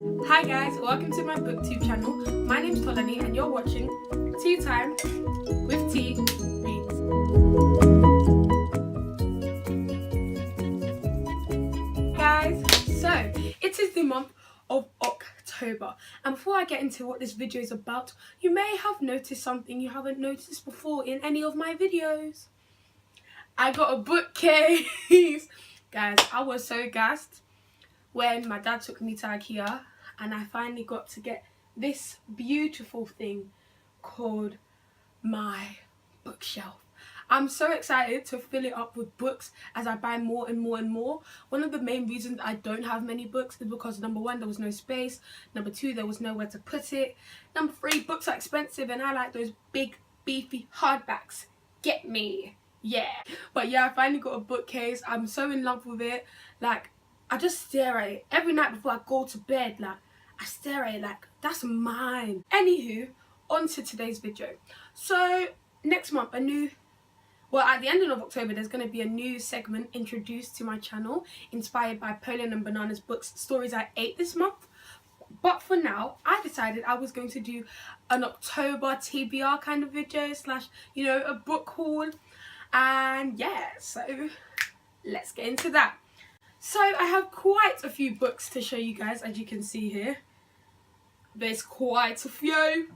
Hi guys, welcome to my booktube channel. My name's Tolani and you're watching Tea Time with T Reads. Guys, so it is the month of October, and before I get into what this video is about, you may have noticed something you haven't noticed before in any of my videos. I got a bookcase. Guys, I was so gassed when my dad took me to IKEA and I finally got to get this beautiful thing called my bookshelf. I'm so excited to fill it up with books as I buy more and more and more. One of the main reasons I don't have many books is because number one, there was no space. Number two, there was nowhere to put it. Number three, books are expensive and I like those big beefy hardbacks. Get me. Yeah. But yeah, I finally got a bookcase. I'm so in love with it. Like, I just stare at it every night before I go to bed. Like, I stare at it like, that's mine. Anywho, on to today's video. So next month, at the end of October, there's going to be a new segment introduced to my channel inspired by Poland and Banana's books, Stories I Ate this month. But for now, I decided I was going to do an October TBR kind of video slash, you know, a book haul. And yeah, so let's get into that. So I have quite a few books to show you guys, as you can see here. There's quite a few.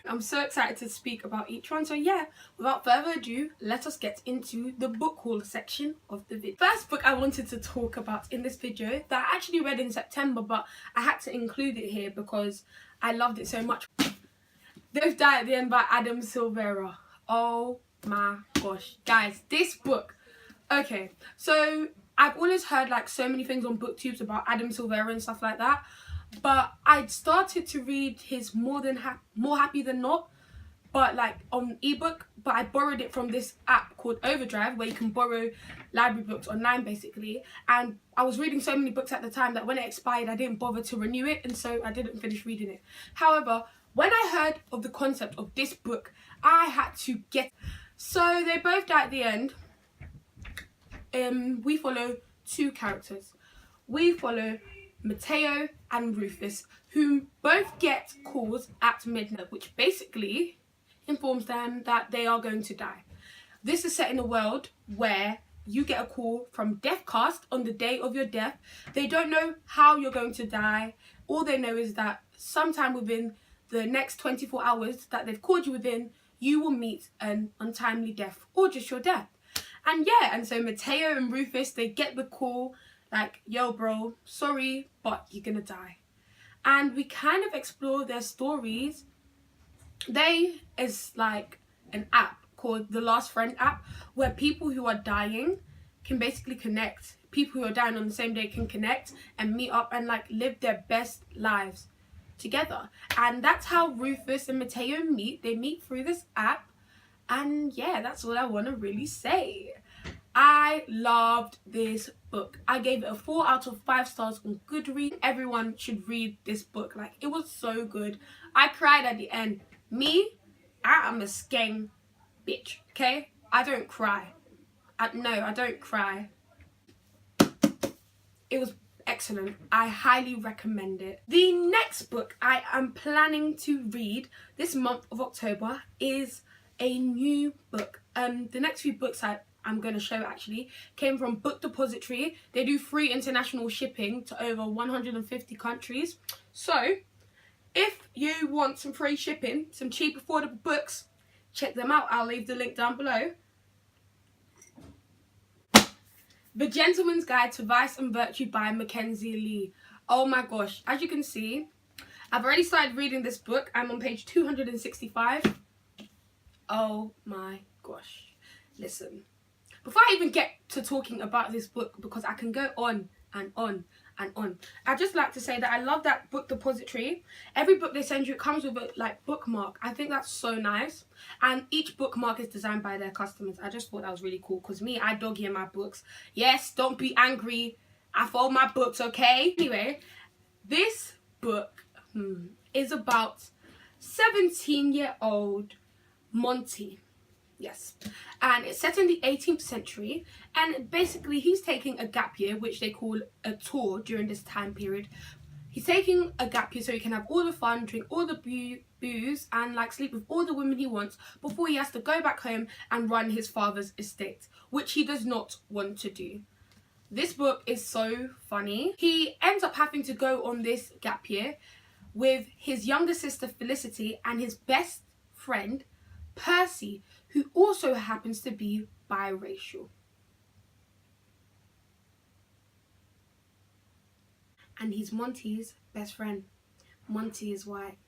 I'm so excited to speak about each one. So yeah, without further ado, let us get into the book haul section of the video. First book I wanted to talk about in this video that I actually read in September, but I had to include it here because I loved it so much. They've Died at the End by Adam Silvera. Oh my gosh, guys, this book. Okay, so I've always heard like so many things on booktubes about Adam Silvera and stuff like that, but I started to read his More Happy Than Not, but like on ebook, but I borrowed it from this app called Overdrive where you can borrow library books online basically, and I was reading so many books at the time that when it expired I didn't bother to renew it, and so I didn't finish reading it. However, when I heard of the concept of this book, I had to get. So They Both Die at the End. We follow two characters. We follow Mateo and Rufus, who both get calls at midnight, which basically informs them that they are going to die. This is set in a world where you get a call from Deathcast on the day of your death. They don't know how you're going to die. All they know is that sometime within the next 24 hours that they've called you within, you will meet an untimely death or just your death. And yeah, and so Mateo and Rufus, they get the call like, yo bro, sorry, but you're gonna die. And we kind of explore their stories. They is like an app called the Last Friend app where people who are dying can basically connect. People who are dying on the same day can connect and meet up and like live their best lives together. And that's how Rufus and Mateo meet. They meet through this app. And yeah, that's all I want to really say. I loved this book. I gave it a 4 out of 5 stars on Goodreads. Everyone should read this book. Like, it was so good. I cried at the end. Me, I am a skeng bitch, okay? I don't cry. No, I don't cry. It was excellent. I highly recommend it. The next book I am planning to read this month of October is a new book. The next few books I'm going to show actually came from Book Depository. They do free international shipping to over 150 countries. So if you want some free shipping, some cheap affordable books, check them out. I'll leave the link down below. The Gentleman's Guide to Vice and Virtue by Mackenzie Lee. Oh my gosh, as you can see, I've already started reading this book. I'm on page 265. Oh my gosh. Listen, before I even get to talking about this book, because I can go on and on and on, I'd just like to say that I love that Book Depository. Every book they send you, it comes with a like bookmark. I think that's so nice. And each bookmark is designed by their customers. I just thought that was really cool because me, I dog ear my books. Yes, don't be angry. I fold my books, okay? Anyway, this book is about 17-year-old Monty. Yes. And it's set in the 18th century, and basically he's taking a gap year, which they call a tour during this time period. He's taking a gap year so he can have all the fun, drink all the booze, and like sleep with all the women he wants before he has to go back home and run his father's estate, which he does not want to do. This book is so funny. He ends up having to go on this gap year with his younger sister Felicity and his best friend Percy, who also happens to be biracial. And he's Monty's best friend. Monty is white.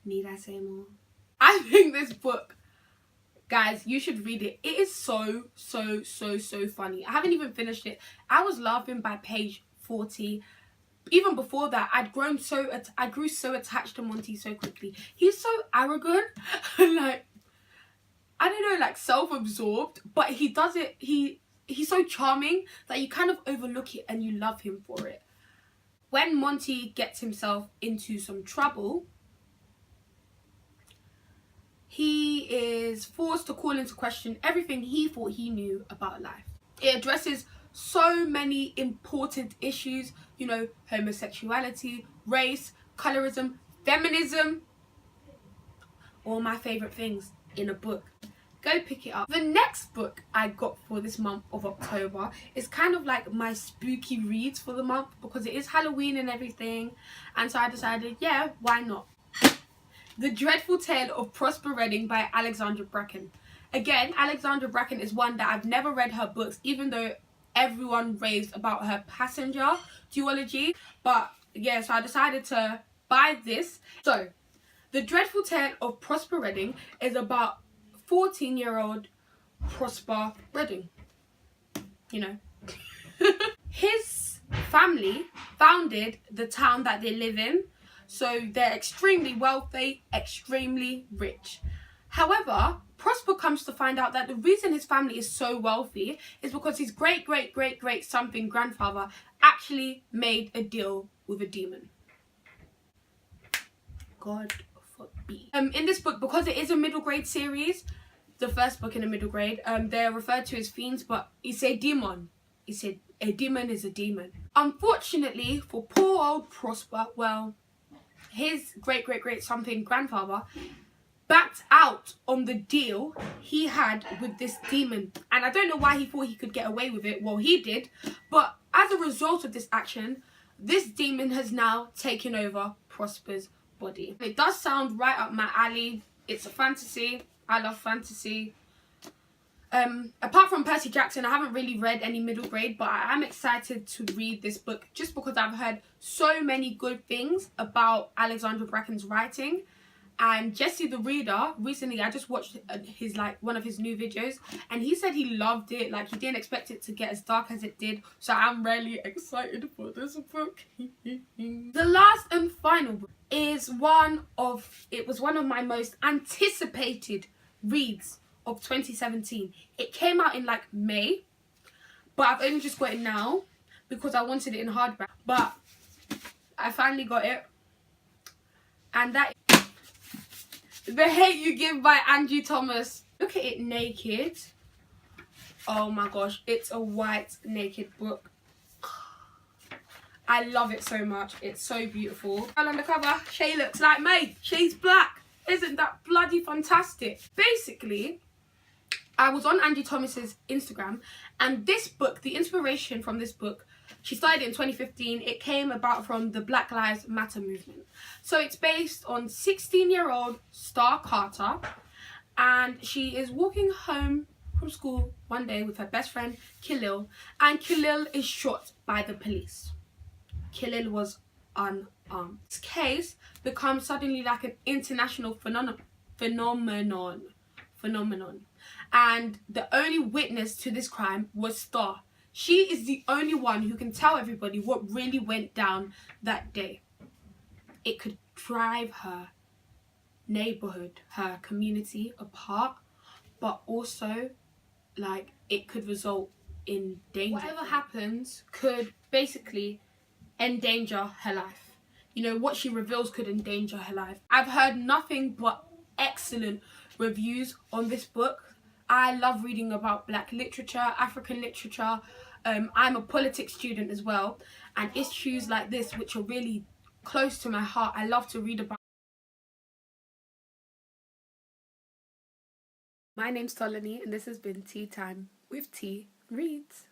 Need I say more? I think this book, guys, you should read it. It is so funny. I haven't even finished it. I was laughing by page 40. Even before that, I grew so attached to Monty so quickly. He's so arrogant, like, I don't know, like self-absorbed, but he does it, he's so charming that you kind of overlook it and you love him for it. When Monty gets himself into some trouble, he is forced to call into question everything he thought he knew about life. It addresses so many important issues, you know, homosexuality, race, colorism, feminism, all my favourite things in a book. Go pick it up. The next book I got for this month of October is kind of like my spooky reads for the month because it is Halloween and everything, and so I decided, yeah, why not? The Dreadful Tale of Prosper Redding by Alexandra Bracken. Again, Alexandra Bracken is one that I've never read her books, even though everyone raved about her Passenger duology. But yeah, so I decided to buy this. So, The Dreadful Tale of Prosper Redding is about 14-year-old Prosper Redding. You know. His family founded the town that they live in. So they're extremely wealthy, extremely rich. However, Prosper comes to find out that the reason his family is so wealthy is because his great something grandfather actually made a deal with a demon. God forbid. In this book, because it is a middle grade series, the first book in a middle grade, they're referred to as fiends, but it's a demon. He said a demon is a demon. Unfortunately for poor old Prosper, well, his great something grandfather backed out on the deal he had with this demon, and I don't know why he thought he could get away with it. Well, he did, but as a result of this action, this demon has now taken over Prosper's body. It does sound right up my alley. It's a fantasy. I love fantasy. Apart from Percy Jackson, I haven't really read any middle grade, but I am excited to read this book just because I've heard so many good things about Alexandra Bracken's writing. And Jesse the Reader, recently I just watched his one of his new videos, and he said he loved it. Like, he didn't expect it to get as dark as it did, so I'm really excited for this book. The last and final book is one of my most anticipated reads of 2017. It came out in like May, but I've only just got it now because I wanted it in hardback, but I finally got it, and that is Behaviour You Give by Angie Thomas. Look at it naked. Oh my gosh, it's a white naked book. I love it so much. It's so beautiful. And on the cover, Shay looks like me. She's black. Isn't that bloody fantastic? Basically, I was on Angie Thomas's Instagram, and this book, the inspiration from this book, she started it in 2015. It came about from the Black Lives Matter movement. So it's based on 16-year-old Star Carter, and she is walking home from school one day with her best friend Khalil, and Khalil is shot by the police. Khalil was unarmed. This case becomes suddenly like an international phenomenon. And the only witness to this crime was Star. She is the only one who can tell everybody what really went down that day. It could drive her neighborhood, her community apart, but also, like, it could result in danger. Whatever happens could basically endanger her life. You know, what she reveals could endanger her life. I've heard nothing but excellent reviews on this book. I love reading about Black literature, African literature. I'm a politics student as well, and issues like this, which are really close to my heart, I love to read about. My name's Tolani, and this has been Tea Time with T Reads.